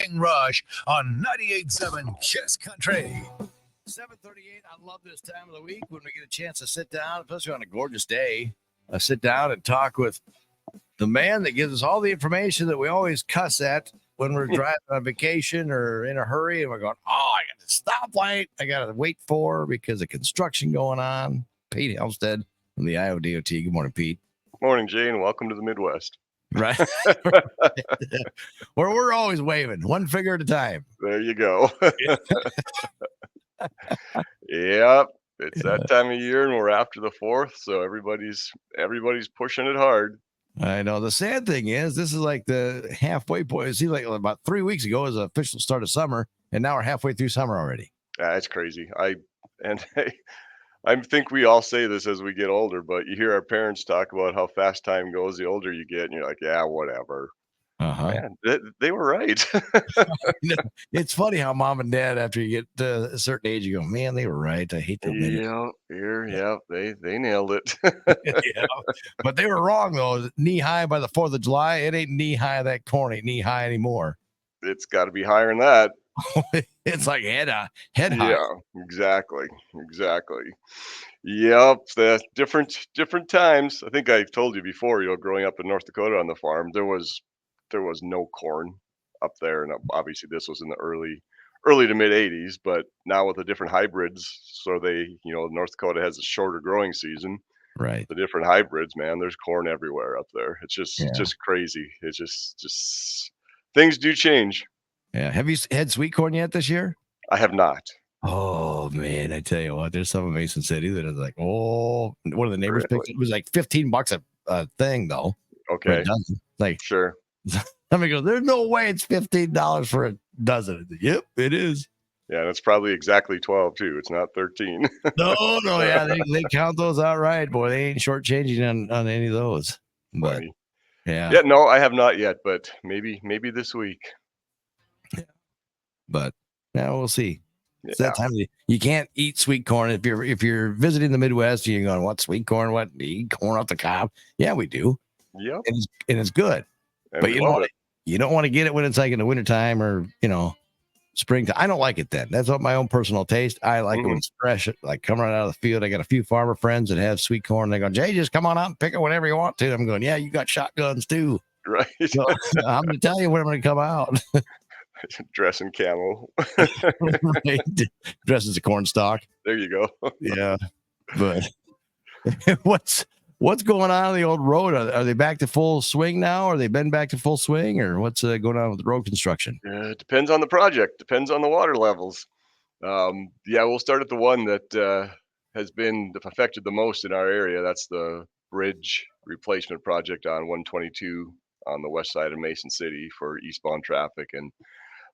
Morning Rush on 98.7 Kiss Country. 7:38. I love this time of the week when we get a chance to sit down, especially on a gorgeous day. Sit down and talk with the man that gives us all the information that we always cuss at when we're driving on vacation or in a hurry, and we're going, "Oh, I got the stoplight. I got to wait for because of construction going on." Pete Helmstead from the Iowa DOT. Good morning, Pete. Morning, Jane. Welcome to the Midwest. Right. Where we're always waving one finger at a time. There you go. Yep. It's that time of year and we're after the 4th, so everybody's pushing it hard. I know. The sad thing is this is like the halfway point. It seems like about 3 weeks ago was the official start of summer, and now we're halfway through summer already. Yeah, it's crazy. I think we all say this as we get older, but you hear our parents talk about how fast time goes the older you get, and you're like, yeah, whatever. Man, they were right. It's funny how mom and dad, after you get to a certain age, you go, man, they were right. I hate to admit it. Yeah, they nailed it. Yeah. But they were wrong, though. Knee high by the 4th of July. It ain't knee high. That corn ain't knee high anymore. It's got to be higher than that. It's like head high. Yeah, exactly. Yep, the different times. I think I've told you before, growing up in North Dakota on the farm, there was no corn up there, and obviously this was in the early to mid 80s, but now with the different hybrids, so North Dakota has a shorter growing season. Right. The different hybrids, man, there's corn everywhere up there. It's just crazy. It's just things do change. Yeah. Have you had sweet corn yet this year? I have not. Oh man, I tell you what, there's some in Mason City that is like, one of the neighbors Really? picked it. It was like $15 a thing though. Okay. Like, sure. Somebody goes, there's no way it's $15 for a dozen. Yep, it is. Yeah, and it's probably exactly 12 too. It's not 13. No, yeah, they count those out right, boy. They ain't shortchanging on any of those. But Funny. yeah, no, I have not yet, but maybe this week. Yeah. But yeah, we'll see. Yeah. It's that time you can't eat sweet corn if you're visiting the Midwest. You're going, what sweet corn? What, do you eat corn off the cob? Yeah, we do. Yep, and it's good. And but you don't want to get it when it's like in the wintertime or springtime. I don't like it then. That's what my own personal taste. I like it when it's fresh, like coming right out of the field. I got a few farmer friends that have sweet corn. They go, Jay, just come on out and pick it whenever you want to. I'm going, yeah, you got shotguns too. Right. So, I'm going to tell you when I'm going to come out. Dress in camo. Right. Dress as a corn stalk. There you go. Yeah. But what's going on the old road? Are they back to full swing now? Or they been back to full swing? Or what's going on with the road construction? It depends on the project. Depends on the water levels. We'll start at the one that has been affected the most in our area. That's the bridge replacement project on 122 on the west side of Mason City for eastbound traffic. And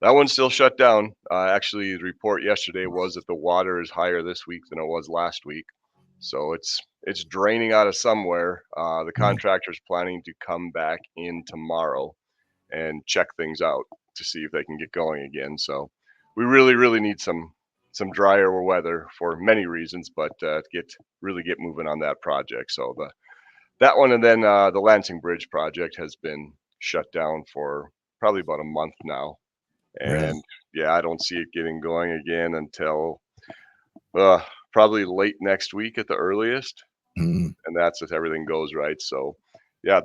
that one's still shut down. Actually, the report yesterday was that the water is higher this week than it was last week. So it's draining out of somewhere. The contractor's planning to come back in tomorrow and check things out to see if they can get going again. So we really, really need some drier weather for many reasons, but to get moving on that project. So that one, and then the Lansing Bridge project has been shut down for probably about a month now. And I don't see it getting going again until probably late next week at the earliest. And that's if everything goes right. So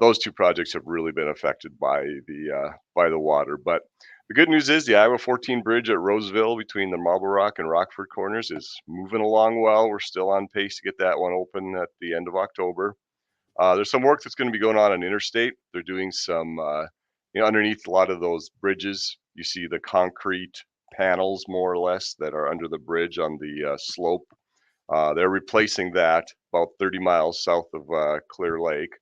those two projects have really been affected by the water. But the good news is the Iowa 14 bridge at Roseville between the Marble Rock and Rockford corners is moving along well. We're still on pace to get that one open at the end of October. There's some work that's going to be going on interstate. They're doing some underneath a lot of those bridges. You see the concrete panels, more or less, that are under the bridge on the slope. They're replacing that about 30 miles south of Clear Lake.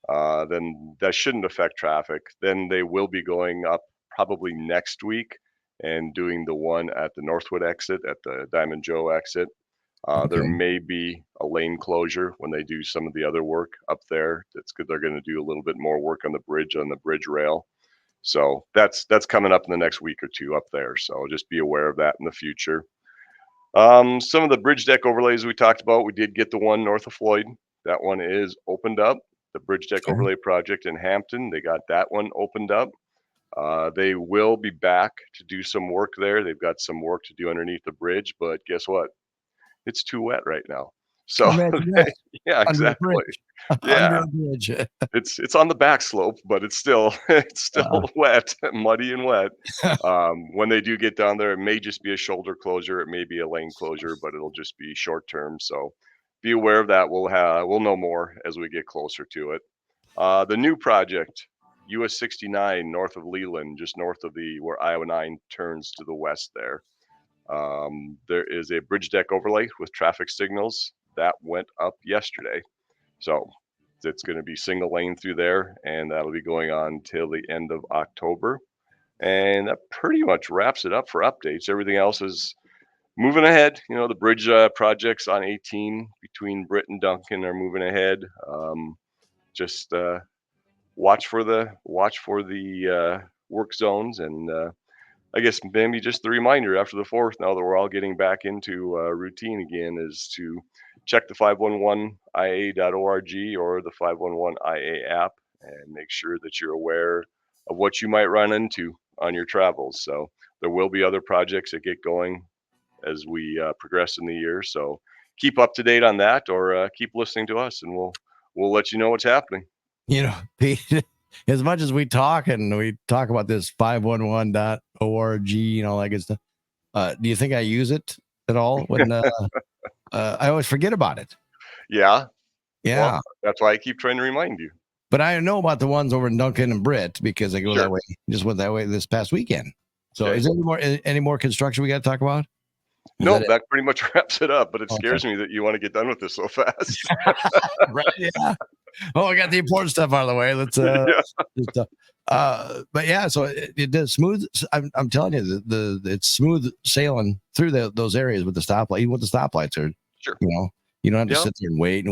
Then that shouldn't affect traffic. Then they will be going up probably next week and doing the one at the Northwood exit, at the Diamond Joe exit. There may be a lane closure when they do some of the other work up there. That's good. They're going to do a little bit more work on the bridge rail. So that's coming up in the next week or two up there. So just be aware of that in the future. Some of the bridge deck overlays we talked about, we did get the one north of Floyd. That one is opened up. The bridge deck overlay project in Hampton, they got that one opened up. They will be back to do some work there. They've got some work to do underneath the bridge, but guess what? It's too wet right now. So Imagine that yeah, under a exactly. bridge. Under Yeah, a bridge. it's on the back slope, but it's still it's Uh, still wet, muddy and wet. When they do get down there, it may just be a shoulder closure, it may be a lane closure, but it'll just be short term. So be aware of that. We'll know more as we get closer to it. The new project, US 69 north of Leland, just north of the where Iowa 9 turns to the west there. There is a bridge deck overlay with traffic signals that went up yesterday. So it's going to be single lane through there, and that'll be going on till the end of October. And that pretty much wraps it up for updates. Everything else is moving ahead. You know, the bridge projects on 18 between Britt and Duncan are moving ahead. Just watch for the work zones, and I guess maybe just the reminder after the 4th, now that we're all getting back into routine again, is to check the 511ia.org or the 511ia app and make sure that you're aware of what you might run into on your travels. So there will be other projects that get going as we progress in the year. So keep up to date on that, or keep listening to us, and we'll let you know what's happening. Pete, as much as we talk about this 511.org, like good stuff. Do you think I use it at all when I always forget about it? Yeah. Yeah. Well, that's why I keep trying to remind you. But I know about the ones over in Duncan and Britt because I go Sure. that way. Just went that way this past weekend. So Okay. is there any more construction we got to talk about? No, that pretty much wraps it up, but it Okay. scares me that you want to get done with this so fast. Right. Yeah. Oh, I got the important stuff out of the way. Let's but yeah, so it does smooth. I'm telling you, it's smooth sailing through those areas with the stoplight. Even with the stoplights, are Sure. You don't have to Yep. sit there and wait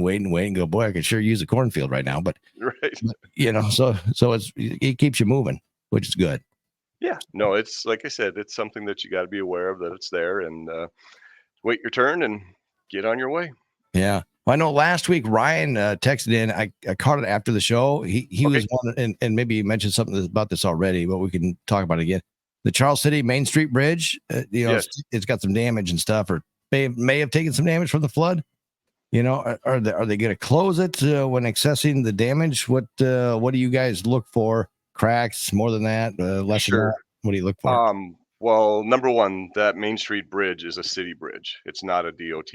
and go. Boy, I could sure use a cornfield right now. But Right. so it keeps you moving, which is good. Yeah. No, it's like I said, it's something that you got to be aware of, that it's there, and wait your turn and get on your way. Yeah. Well, I know last week Ryan texted in. I caught it after the show. He Okay. was one, and maybe you mentioned something about this already, but we can talk about it again. The Charles City Main Street Bridge, Yes. it's got some damage and stuff, or may have taken some damage from the flood. Are they going to close it when accessing the damage? What do you guys look for? Cracks, more than that, less Sure. than that? What do you look for? Well, number one, that Main Street Bridge is a city bridge. It's not a DOT.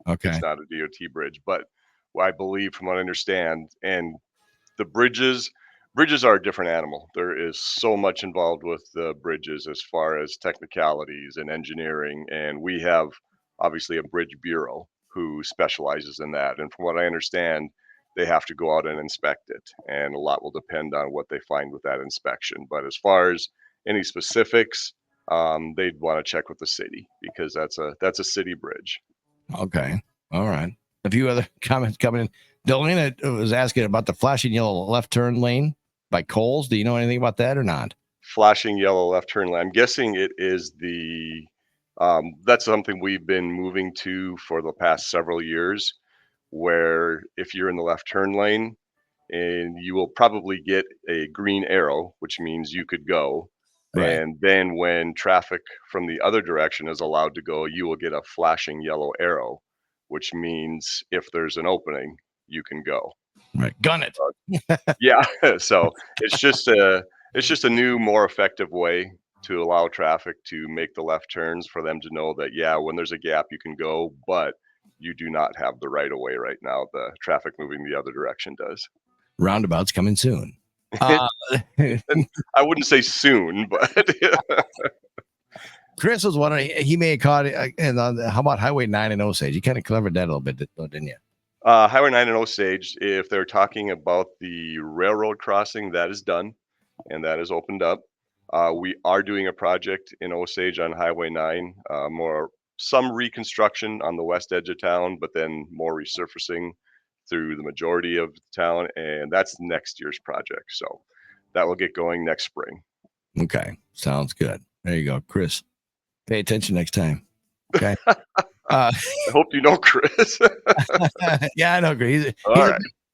Okay. It's not a DOT bridge, but I believe, from what I understand, and the bridges are a different animal. There is so much involved with the bridges as far as technicalities and engineering, and we have obviously a bridge bureau who specializes in that. And from what I understand, they have to go out and inspect it, and a lot will depend on what they find with that inspection. But as far as any specifics, they'd want to check with the city, because that's a city bridge. Okay. All right. A few other comments coming in. Delana was asking about the flashing yellow left turn lane by Coles. Do you know anything about that or not? Flashing yellow left turn lane. I'm guessing it is that's something we've been moving to for the past several years, where if you're in the left turn lane, and you will probably get a green arrow, which means you could go. Right. And then when traffic from the other direction is allowed to go, you will get a flashing yellow arrow, which means if there's an opening, you can go. Right. Gun it. Yeah. So it's just a new, more effective way to allow traffic to make the left turns, for them to know that, yeah, when there's a gap, you can go, but you do not have the right of way right now. The traffic moving the other direction does. Roundabout's coming soon. I wouldn't say soon, but Chris was wondering, he may have caught it. How about Highway 9 and Osage? You kind of covered that a little bit, didn't you? Highway 9 and Osage, if they're talking about the railroad crossing, that is done and that is opened up. We are doing a project in Osage on Highway 9, some reconstruction on the west edge of town, but then more resurfacing through the majority of the town, and that's next year's project. So that will get going next spring. Okay, sounds good. There you go, Chris. Pay attention next time. Okay. I hope you know Chris. Yeah, I know.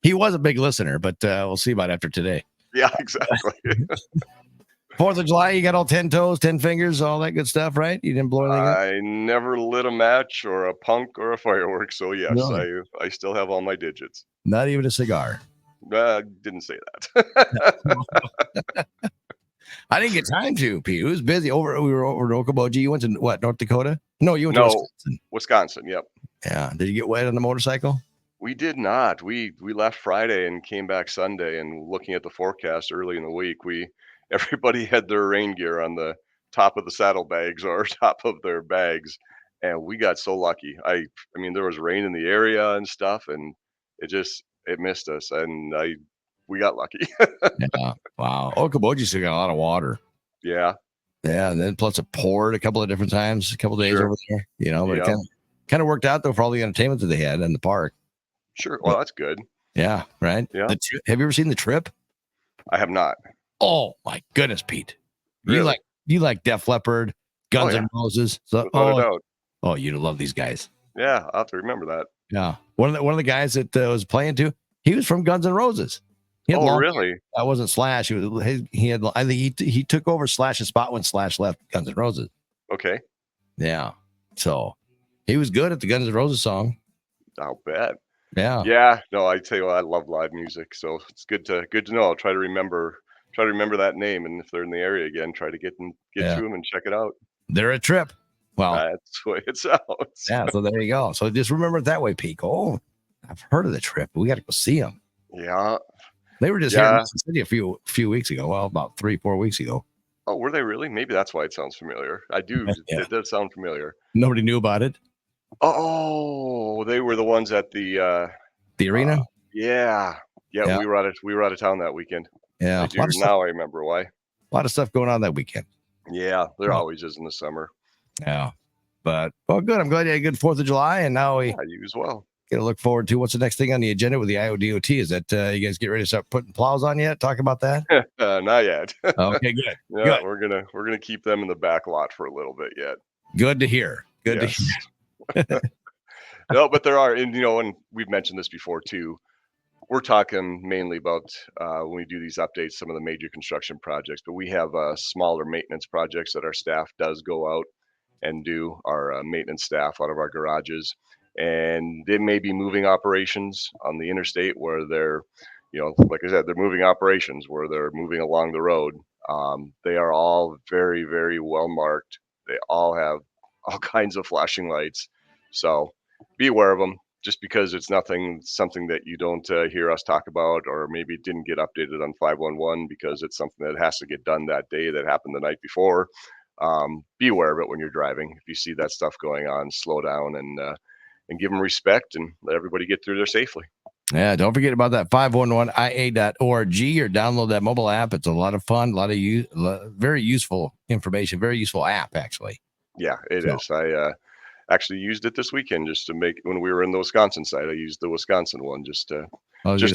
He was a big listener, but we'll see about after today. Yeah, exactly. 4th of July, you got all 10 toes, 10 fingers, all that good stuff, right? You didn't blow anything up? I never lit a match or a punk or a firework, so yes, Really? I still have all my digits. Not even a cigar. Didn't say that. I didn't get time to, Pete. It was busy. We were over to Okoboji. You went to what, North Dakota? No, you went to No, Wisconsin. Wisconsin, yep. Yeah. Did you get wet on the motorcycle? We did not. We left Friday and came back Sunday, and looking at the forecast early in the week, we everybody had their rain gear on the top of the saddlebags or top of their bags, and we got so lucky. I mean, there was rain in the area and stuff, and it missed us, and we got lucky. Yeah. Wow. Okoboji still got a lot of water. Yeah, Yeah. And then plus it poured a couple of different times, a couple of days sure. over there, but Yeah, it kind of worked out though for all the entertainment that they had in the park. sure. Well, that's good. Yeah. Right. Yeah. Have you ever seen The Trip? I have not. Oh my goodness, Pete. Really? You like Def Leppard, Guns yeah. N' Roses. So, Without a doubt. you'd love these guys. Yeah, I'll have to remember that. Yeah. One of the guys that was playing too, he was from Guns N' Roses. He had Oh, long really? hair. That wasn't Slash. He had, I think he took over Slash's spot when Slash left Guns N' Roses. Okay, Yeah. So he was good at the Guns N' Roses song. I'll bet. Yeah. Yeah, no, I tell you what, I love live music, so it's good to know. I'll try to remember that name, and if they're in the area again, try to get Yeah. to them and check it out. They're a Trip. Well, That's the way it sounds. yeah. So there you go. So just remember it that way, Pete. Oh, I've heard of the Trip. We got to go see them. Yeah. They were just here in Yeah. Mason City a few weeks ago. Well, about 3-4 weeks ago. Oh, were they really? Maybe that's why it sounds familiar. I do. Yeah. It does sound familiar. Nobody knew about it. Oh, they were the ones at the The arena. yeah. Yeah. We were out of town that weekend. Yeah. I do. Now I remember why. A lot of stuff going on that weekend. Yeah, there Yeah. always is in the summer. Yeah. But good. I'm glad you had a good 4th of July. And now we Yeah, you as well. got to look forward to what's the next thing on the agenda with the IODOT. Is that you guys get ready to start putting plows on yet? Talk about that. Not yet. Okay, good. Yeah, Good. we're gonna keep them in the back lot for a little bit yet. Good to hear. Good to hear. Yes. No, but there are, and and we've mentioned this before too. We're talking mainly about when we do these updates, some of the major construction projects, but we have smaller maintenance projects that our staff does go out and do. Our maintenance staff out of our garages, and they may be moving operations on the interstate where they're, like I said, they're moving operations where they're moving along the road. They are all very, very well marked. They all have all kinds of flashing lights. So be aware of them. Just because it's something that you don't hear us talk about, or maybe it didn't get updated on 511 because it's something that has to get done that day that happened the night before. Be aware of it when you're driving. If you see that stuff going on, slow down and give them respect and let everybody get through there safely. Yeah, don't forget about that 511ia.org or download that mobile app. It's a lot of fun, a lot of very useful information, very useful app, actually. Yeah, it is. I actually used it this weekend just to make, when we were in the Wisconsin side, I used the Wisconsin one just to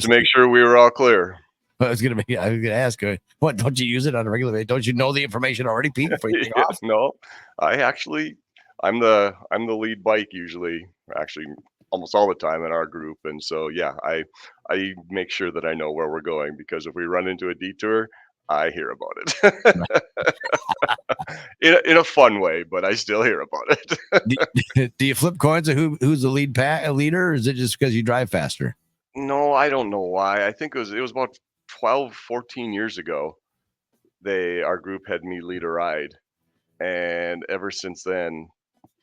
make sure we were all clear. I was gonna ask, what, don't you use it on a regular basis? Don't you know the information already, Pete? Before you take off? No, I'm the lead bike usually, actually almost all the time in our group, and so yeah, I make sure that I know where we're going, because if we run into a detour, I hear about it in a fun way, but I still hear about it. Do you flip coins of who's the leader, or is it just because you drive faster? No, I don't know why. I think it was about 12, 14 years ago. Our group had me lead a ride, and ever since then,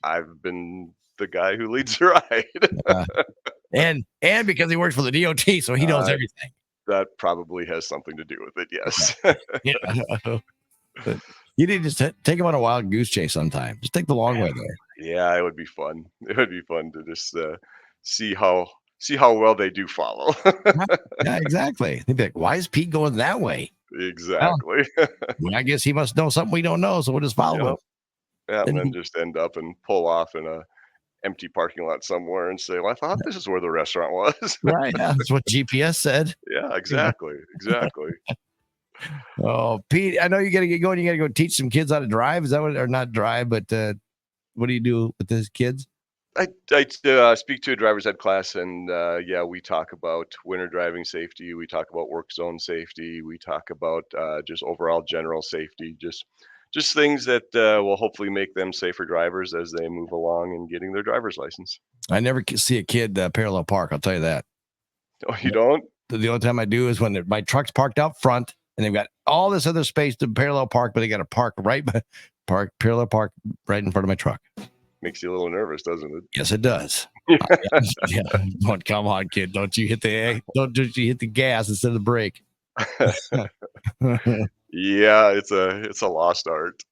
I've been the guy who leads the ride. And because he works for the DOT, so he knows everything. That probably has something to do with it. Yes. Yeah. But you need to just take him on a wild goose chase sometime. Just take the long way there. Yeah, it would be fun. It would be fun to just see how well they do follow. Yeah, exactly. They'd be like, why is Pete going that way? Exactly. Well, I guess he must know something we don't know, so we'll just follow him. Yeah, and then just end up and pull off in a empty parking lot somewhere and say, well, I thought this is where the restaurant was. Right. Yeah, that's what GPS said. Yeah, exactly. Oh, Pete, I know you got to get going. You got to go teach some kids how to drive. Is that what, or not drive, but what do you do with these kids? I speak to a driver's ed class, and yeah, we talk about winter driving safety. We talk about work zone safety. We talk about just overall general safety. Just things that will hopefully make them safer drivers as they move along and getting their driver's license. I never see a kid parallel park. I'll tell you that. Oh, you don't? The only time I do is when my truck's parked out front and they've got all this other space to parallel park, but they got to parallel park right in front of my truck. Makes you a little nervous, doesn't it? Yes, it does. Yeah. Come on, kid. Don't you hit the gas instead of the brake. Yeah, it's a lost art.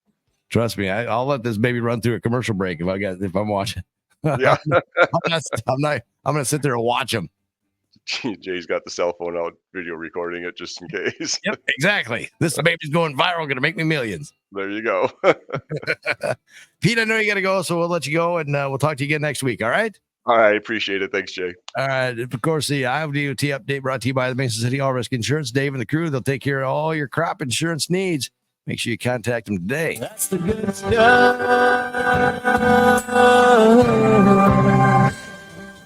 Trust me, I'll let this baby run through a commercial break if I'm watching. Yeah. I'm gonna sit there and watch him. Jay's got the cell phone out, video recording it just in case. Yep, exactly. This baby's going viral, gonna make me millions. There you go. Pete, I know you gotta go, so we'll let you go, and we'll talk to you again next week. All right. All right, appreciate it. Thanks, Jay. All right. Of course, the Iowa DOT update brought to you by the Mason City All Risk Insurance. Dave and the crew, they'll take care of all your crop insurance needs. Make sure you contact them today. That's the good stuff.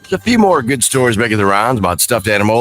There's a few more good stories making the rounds about stuffed animals.